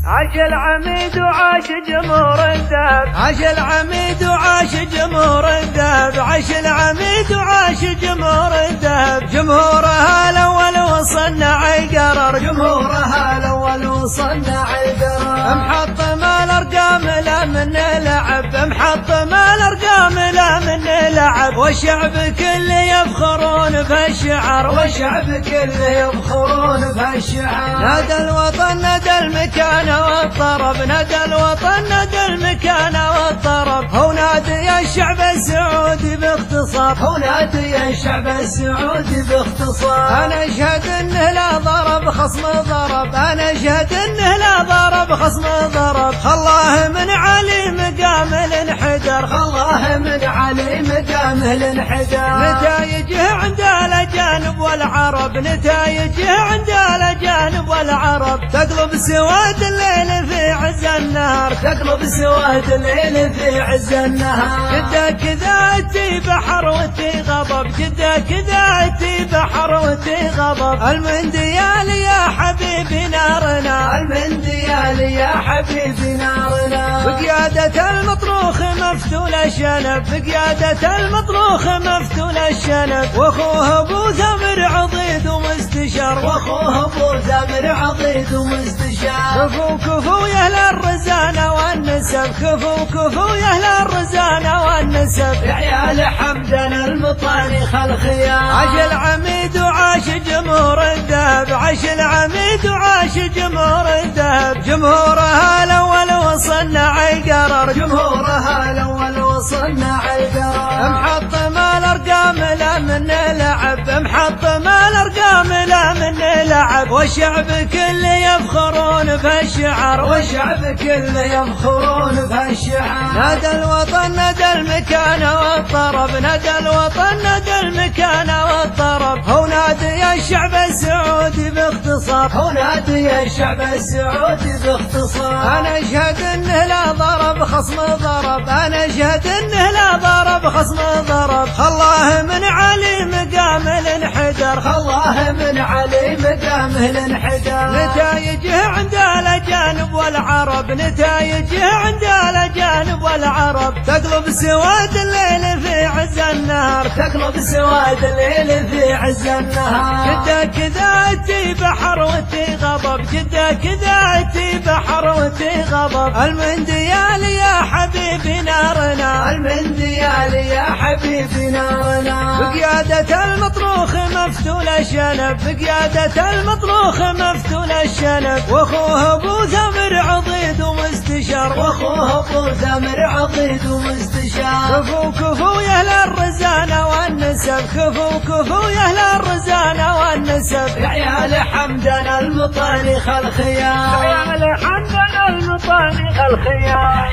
عاش العميد وعاش جمهور الذهب، عاش العميد وعاش جمهور الذهب، عاش العميد وعاش جمهور الذهب. جمهورها الاول وصنع القرار، جمهورها الاول وصنع القرار. محطم الارقام لا من لعب، محطم الارقام لا من لعب. والشعب كله يفخرون بهالشعار، والشعب كله يفخرون بهالشعار. نادى الوطن نادى المكان والطرب، نادى الوطن نادى المكان والطرب. هو نادي الشعب السعودي باختصار، هو نادي الشعب السعودي باختصار. انا اشهد انه لا ضرب خصم ضرب، انا اشهد انه لا ضرب خصم ضرب. خلاه من علي مقامه الانحدر، خلاه من علي مقامه الانحدر. نتايجه عند الاجانب والعرب، نتايجه عند الاجانب والعرب. تقلب سواد الليل في عز النهار، تقلب سواد الليل في عز النهار. جدة كذا تي بحر وتي غضب، جدة كذا تي بحر وتي غضب. المنديال يا حبيبي نارنا، المنديال يا حبيبي نارنا. بقيادة المطروخ مفتول الشنب، بقيادة المطروخ مفتول الشنب. واخوه ابو ثمر عضيد ومستشار، واخوه ابو ثمر عضيد ومستشار. كفو كفو يا اهل الرزانه والنسب، كفو كفو يا اهل الرزانه والنسب. يا عيال حمدان المطاريخ الخيار. عاش العميد وعاش جمهور الذهب، عاش العميد وعاش جمهور الذهب. جمهورها الاول وصنع القرار، جمهورها الاول وصنع القرار. محطم الارقام لا من لعب، محطم الارقام لا من لعب. والشعب كله يفخرون بهالشعار، والشعب كله يفخرون بهالشعار. نادى الوطن نادى المكان والطرب، نادى الوطن نادى المكان والطرب. هو نادي الشعب السعودي باختصار، هو نادي الشعب السعودي باختصار. انا اشهد انه لا ضرب خصم ضرب، انا اشهد انه لا ضرب خصم ضرب. خلاه من علي مقامه الانحدر، خلاه من علي مقامه الانحدر. نتايجه عند الاجانب والعرب، نتايجه عند الاجانب والعرب. تقلب سواد الليل في عز النهار، تقلب سواد الليل في عز النهار. جدة كذا تي بحر وتي غضب، جدة كذا تي بحر وتي غضب. المنديال يا حبيبي نارنا، المنديال يا حبيبي نارنا. بقيادة المطروخ مفتول الشنب، بقيادة المطروخ مفتول الشنب. واخوه ابو ثمر عضيد ومستشار، واخوه ابو ثمر عضيد ومستشار. كفو كفو يا اهل الرزانه والنسب، كفو كفو يا اهل الرزانه والنسب. يا عيال حمدان المطاريخ الخيار، يا عيال حمدان المطاريخ الخيار.